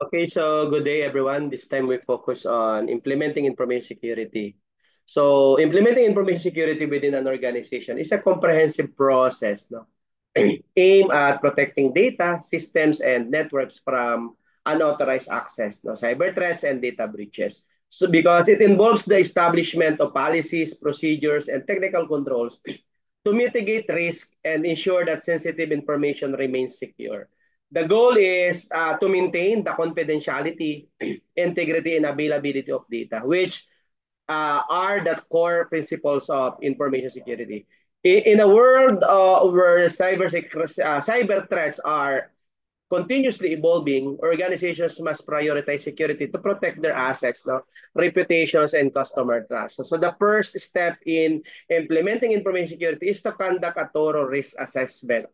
Okay, so good day everyone. This time we focus on implementing information security. So implementing information security within an organization is a comprehensive process, no? Aim at protecting data, systems, and networks from unauthorized access, no? Cyber threats and data breaches. So because it involves the establishment of policies, procedures, and technical controls to mitigate risk and ensure that sensitive information remains secure. The goal is to maintain the confidentiality, integrity, and availability of data, which are the core principles of information security. In a world where cyber threats are continuously evolving, organizations must prioritize security to protect their assets, no, reputations, and customer trust. So the first step in implementing information security is to conduct a thorough risk assessment.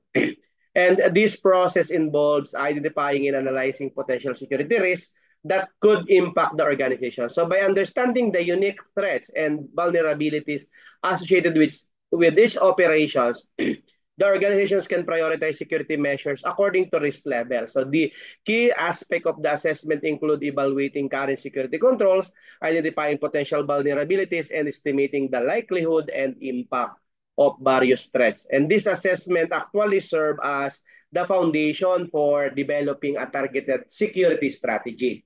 And this process involves identifying and analyzing potential security risks that could impact the organization. So by understanding the unique threats and vulnerabilities associated with each operations, the organizations can prioritize security measures according to risk level. So the key aspect of the assessment include evaluating current security controls, identifying potential vulnerabilities, and estimating the likelihood and impact of various threats. And this assessment actually serve as the foundation for developing a targeted security strategy.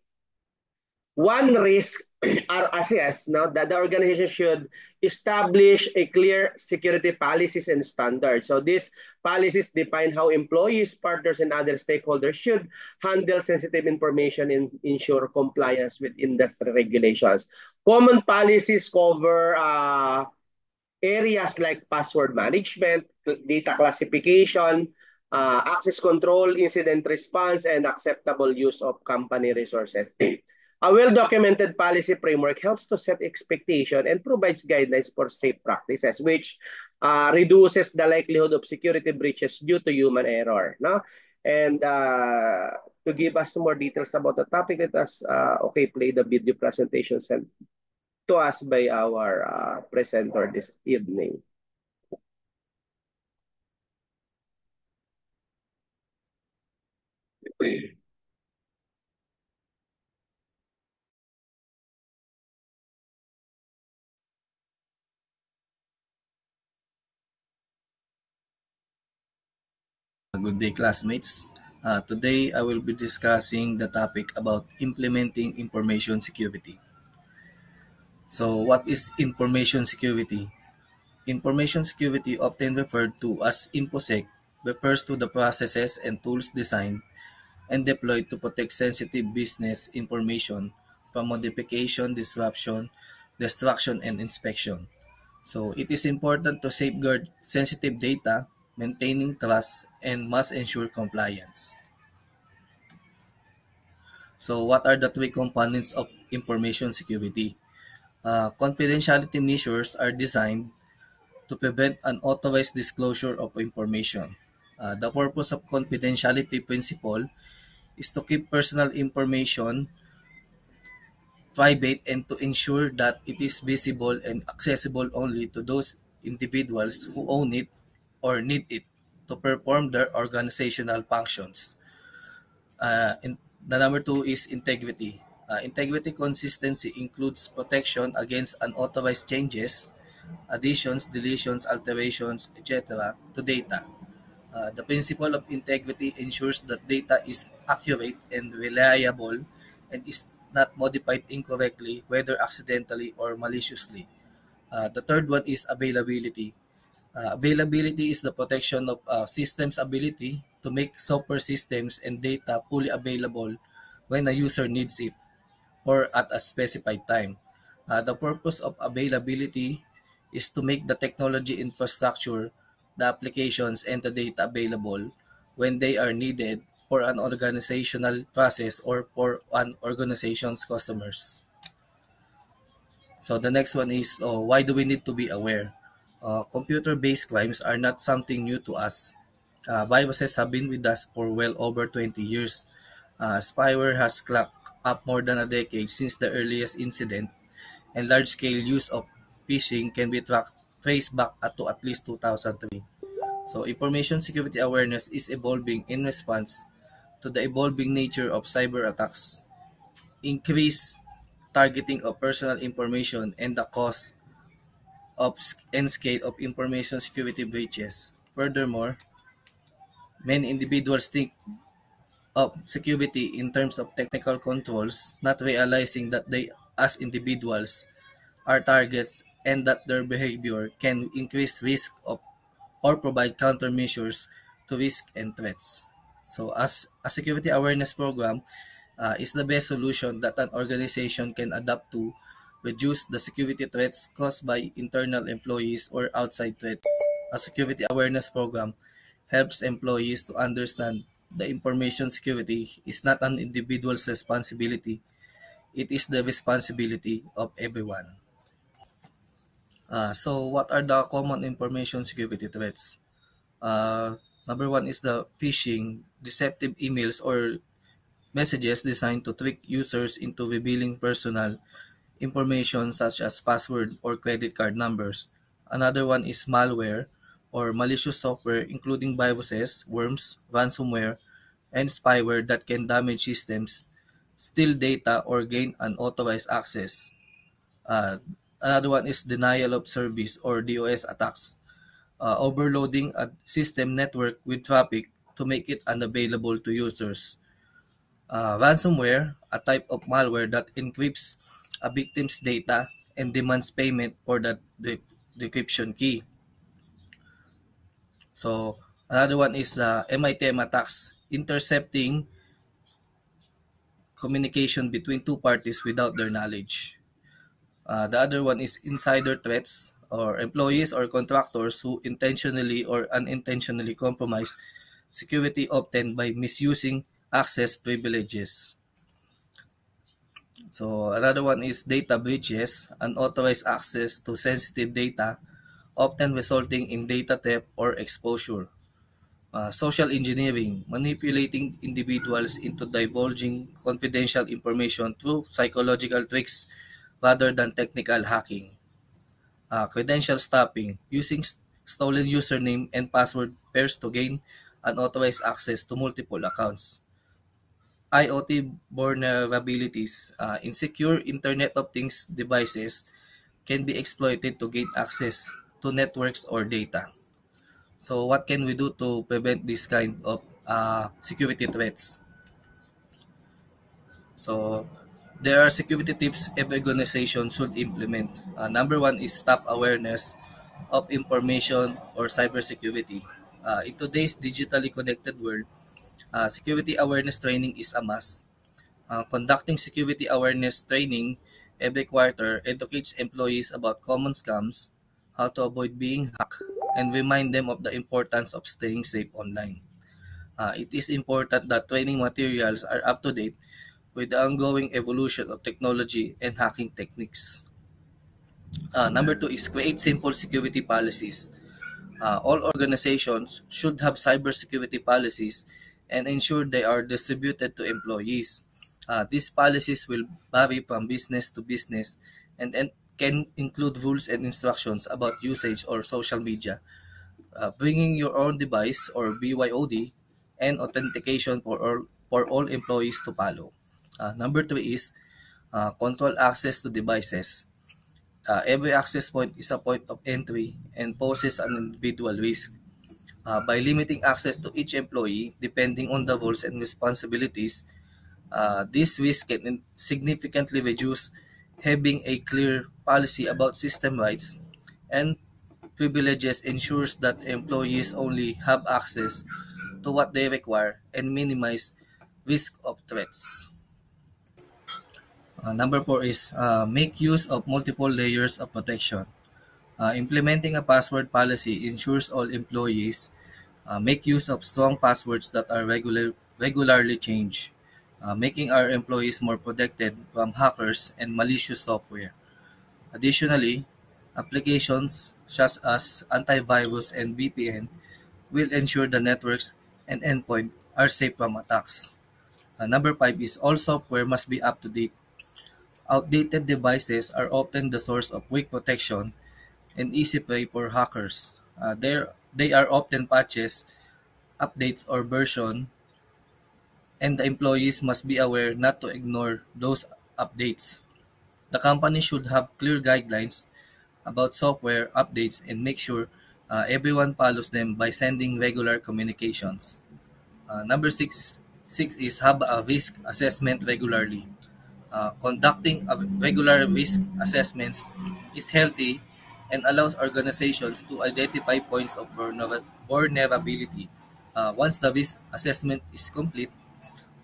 One risk are assessed now that the organization should establish a clear security policies and standards. So these policies define how employees, partners, and other stakeholders should handle sensitive information and ensure compliance with industry regulations. Common policies cover areas like password management, data classification, access control, incident response, and acceptable use of company resources. A well-documented policy framework helps to set expectation and provides guidelines for safe practices, which reduces the likelihood of security breaches due to human error. No? And to give us some more details about the topic, let us play the video presentation sent to us by our presenter this evening. Good day, classmates. Today, I will be discussing the topic about implementing information security. So, what is information security? Information security, often referred to as InfoSec, refers to the processes and tools designed and deployed to protect sensitive business information from modification, disruption, destruction, and inspection. So it is important to safeguard sensitive data, maintaining trust, and must ensure compliance. So what are the three components of information security? Confidentiality measures are designed to prevent unauthorized disclosure of information. The purpose of confidentiality principle is to keep personal information private and to ensure that it is visible and accessible only to those individuals who own it or need it to perform their organizational functions. And the number two is integrity. Integrity consistency includes protection against unauthorized changes, additions, deletions, alterations, etc. to data. The principle of integrity ensures that data is accurate and reliable and is not modified incorrectly, whether accidentally or maliciously. The third one is availability. Availability is the protection of systems' ability to make software systems and data fully available when a user needs it or at a specified time. The purpose of availability is to make the technology infrastructure, the applications, and the data available when they are needed for an organizational process or for an organization's customers. So the next one is why do we need to be aware? Computer-based crimes are not something new to us. Viruses have been with us for well over 20 years. Spyware has clocked up more than a decade since the earliest incident, and large-scale use of phishing can be traced back to at least 2003. So information security awareness is evolving in response to the evolving nature of cyber attacks, increase targeting of personal information, and the cost of and scale of information security breaches. Furthermore, many individuals think of security in terms of technical controls, not realizing that they, as individuals, are targets and that their behavior can increase risk of or provide countermeasures to risk and threats. So, as a security awareness program is the best solution that an organization can adapt to reduce the security threats caused by internal employees or outside threats. A security awareness program helps employees to understand the information security is not an individual's responsibility. It is the responsibility of everyone. So what are the common information security threats? Number one is the phishing, deceptive emails or messages designed to trick users into revealing personal information such as password or credit card numbers. Another one is malware or malicious software including viruses, worms, ransomware, and spyware that can damage systems, steal data, or gain unauthorized access. Uh, Another one is denial of service or DOS attacks, overloading a system network with traffic to make it unavailable to users. Ransomware, a type of malware that encrypts a victim's data and demands payment for that decryption key. So another one is MITM attacks, intercepting communication between two parties without their knowledge. The other one is insider threats, or employees or contractors who intentionally or unintentionally compromise security, often by misusing access privileges. So another one is data breaches, unauthorized access to sensitive data, often resulting in data theft or exposure. Social engineering, manipulating individuals into divulging confidential information through psychological tricks rather than technical hacking. Credential stuffing, using stolen username and password pairs to gain unauthorized access to multiple accounts. IoT vulnerabilities, insecure Internet of Things devices can be exploited to gain access to networks or data. So what can we do to prevent this kind of security threats? So there are security tips every organization should implement. Number one is top awareness of information or cybersecurity. In today's digitally connected world, security awareness training is a must. Conducting security awareness training every quarter educates employees about common scams, how to avoid being hacked, and remind them of the importance of staying safe online. It is important that training materials are up to date with the ongoing evolution of technology and hacking techniques. Number two is create simple security policies. All organizations should have cybersecurity policies and ensure they are distributed to employees. These policies will vary from business to business and can include rules and instructions about usage or social media, bringing your own device or BYOD, and authentication for all employees to follow. Number three is control access to devices. Every access point is a point of entry and poses an individual risk. By limiting access to each employee, depending on the roles and responsibilities, this risk can significantly reduce. Having a clear policy about system rights and privileges ensures that employees only have access to what they require and minimize risk of threats. Number four is make use of multiple layers of protection. Implementing a password policy ensures all employees make use of strong passwords that are regularly changed, making our employees more protected from hackers and malicious software. Additionally, applications such as antivirus and VPN will ensure the networks and endpoint are safe from attacks. Number five is all software must be up to date. Outdated devices are often the source of weak protection and easy prey for hackers. They are often patches, updates, or version and the employees must be aware not to ignore those updates. The company should have clear guidelines about software updates and make sure everyone follows them by sending regular communications. Number six is have a risk assessment regularly. Conducting regular risk assessments is healthy and allows organizations to identify points of vulnerability. Once the risk assessment is complete,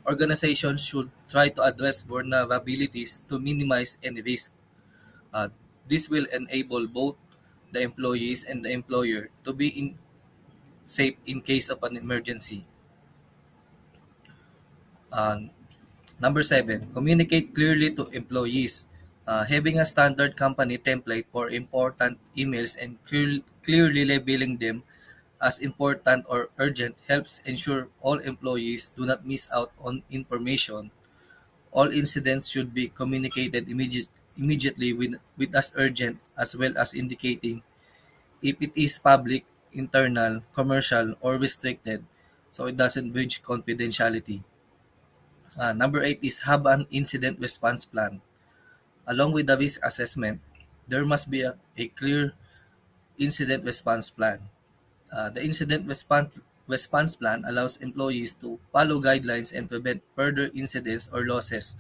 organizations should try to address vulnerabilities to minimize any risk. Uh, this will enable both the employees and the employer to be safe in case of an emergency. Uh, Number seven, communicate clearly to employees. Having a standard company template for important emails and clearly labeling them as important or urgent helps ensure all employees do not miss out on information. All incidents should be communicated immediately with as urgent as well as indicating if it is public, internal, commercial, or restricted so it doesn't breach confidentiality. Number eight is have an incident response plan. Along with the risk assessment, there must be a clear incident response plan. The response plan allows employees to follow guidelines and prevent further incidents or losses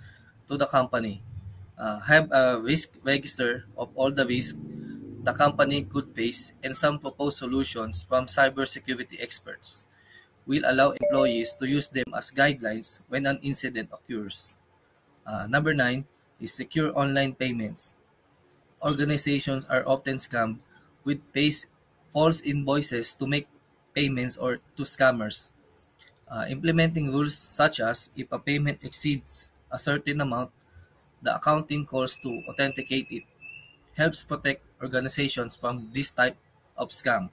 to the company. Have a risk register of all the risks the company could face and some proposed solutions from cybersecurity experts will allow employees to use them as guidelines when an incident occurs. Number nine is secure online payments. Organizations are often scammed with false invoices to make payments or to scammers. Implementing rules such as if a payment exceeds a certain amount, the accounting calls to authenticate it helps protect organizations from this type of scam.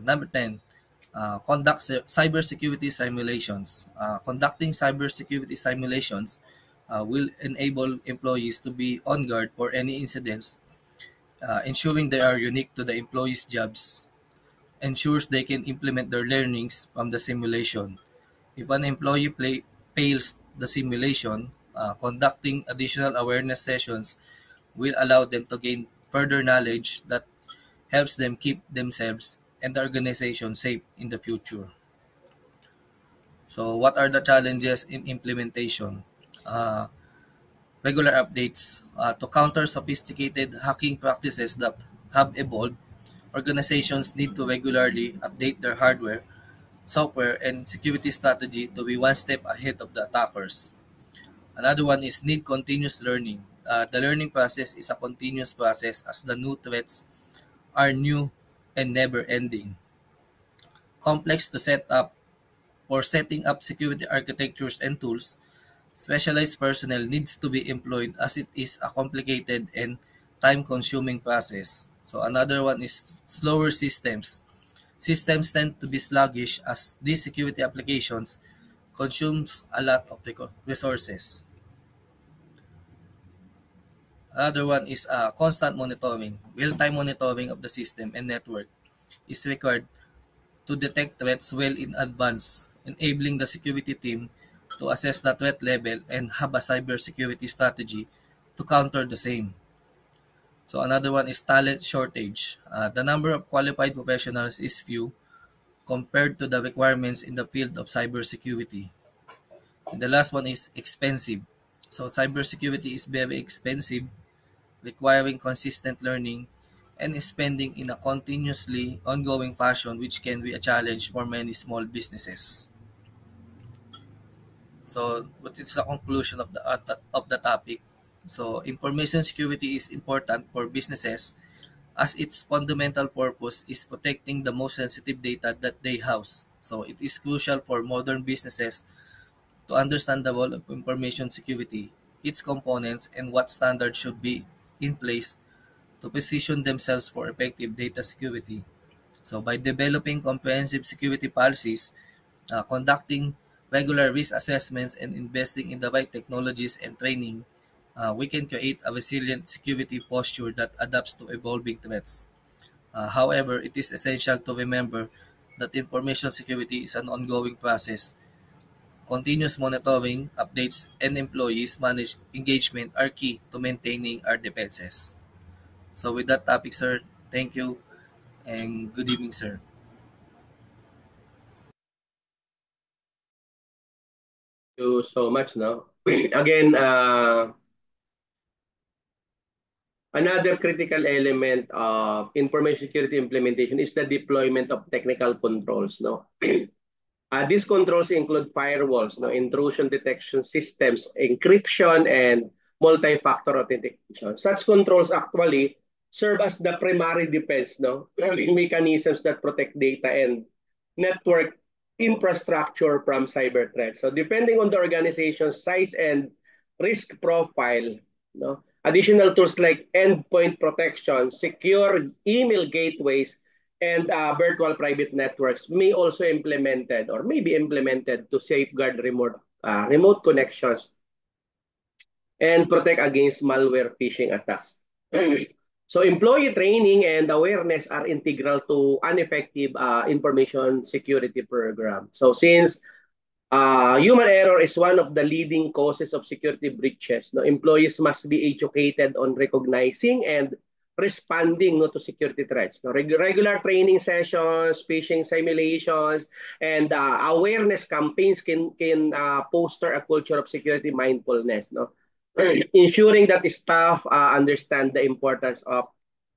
Number 10, conduct cybersecurity simulations. Conducting cybersecurity simulations will enable employees to be on guard for any incidents, ensuring they are unique to the employees' jobs, ensures they can implement their learnings from the simulation. If an employee fails the simulation, conducting additional awareness sessions will allow them to gain further knowledge that helps them keep themselves and the organization safe in the future. So, what are the challenges in implementation? Uh, Regular updates to counter sophisticated hacking practices that have evolved. Organizations need to regularly update their hardware, software, and security strategy to be one step ahead of the attackers. Another one is need continuous learning. The learning process is a continuous process as the new threats are new and never ending. Complex to set up or setting up security architectures and tools, specialized personnel needs to be employed as it is a complicated and time-consuming process. So another one is slower systems. Systems tend to be sluggish as these security applications consumes a lot of resources. Another one is constant monitoring. Real-time monitoring of the system and network is required to detect threats well in advance, enabling the security team to assess the threat level and have a cybersecurity strategy to counter the same. So another one is talent shortage. The number of qualified professionals is few compared to the requirements in the field of cybersecurity. And the last one is expensive. So cybersecurity is very expensive, requiring consistent learning and spending in a continuously ongoing fashion which can be a challenge for many small businesses. So, what is the conclusion of the topic? So, information security is important for businesses as its fundamental purpose is protecting the most sensitive data that they house. So, it is crucial for modern businesses to understand the role of information security, its components, and what standards should be in place to position themselves for effective data security. So, by developing comprehensive security policies, conducting regular risk assessments, and investing in the right technologies and training, we can create a resilient security posture that adapts to evolving threats. However, it is essential to remember that information security is an ongoing process Continuous monitoring, updates, and employees manage engagement are key to maintaining our defenses. So with that topic, sir, thank you and good evening, sir. You so much, no? Again, another critical element of information security implementation is the deployment of technical controls, no? These controls include firewalls, no, intrusion detection systems, encryption, and multi-factor authentication. Such controls actually serve as the primary defense, no, mechanisms that protect data and network infrastructure from cyber threats. So depending on the organization's size and risk profile, no, additional tools like endpoint protection, secure email gateways, and virtual private networks may be implemented to safeguard remote connections and protect against malware phishing attacks. So employee training and awareness are integral to an effective information security program. So since human error is one of the leading causes of security breaches, no, employees must be educated on recognizing and responding, no, to security threats. No, regular training sessions, phishing simulations, and awareness campaigns can foster a culture of security mindfulness. No, ensuring that staff understand the importance of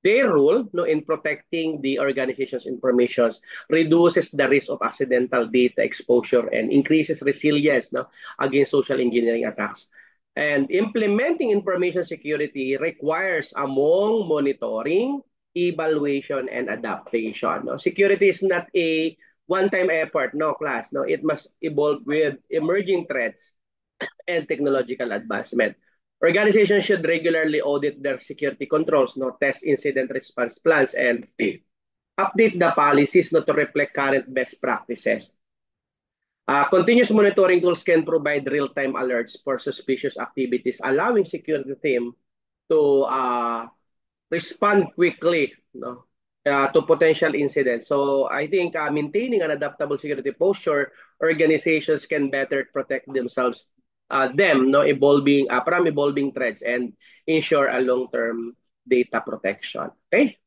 their role, no, in protecting the organization's information reduces the risk of accidental data exposure and increases resilience, no, against social engineering attacks. And implementing information security requires among monitoring, evaluation, and adaptation. No? Security is not a one-time effort, no, class. No, it must evolve with emerging threats and technological advancement. Organizations should regularly audit their security controls, no, test incident response plans, and update the policies, no, to reflect current best practices. Continuous monitoring tools can provide real-time alerts for suspicious activities, allowing security team to respond quickly, no, to potential incidents. So I think maintaining an adaptable security posture, organizations can better protect themselves, no, evolving from evolving threats and ensure a long-term data protection. Okay.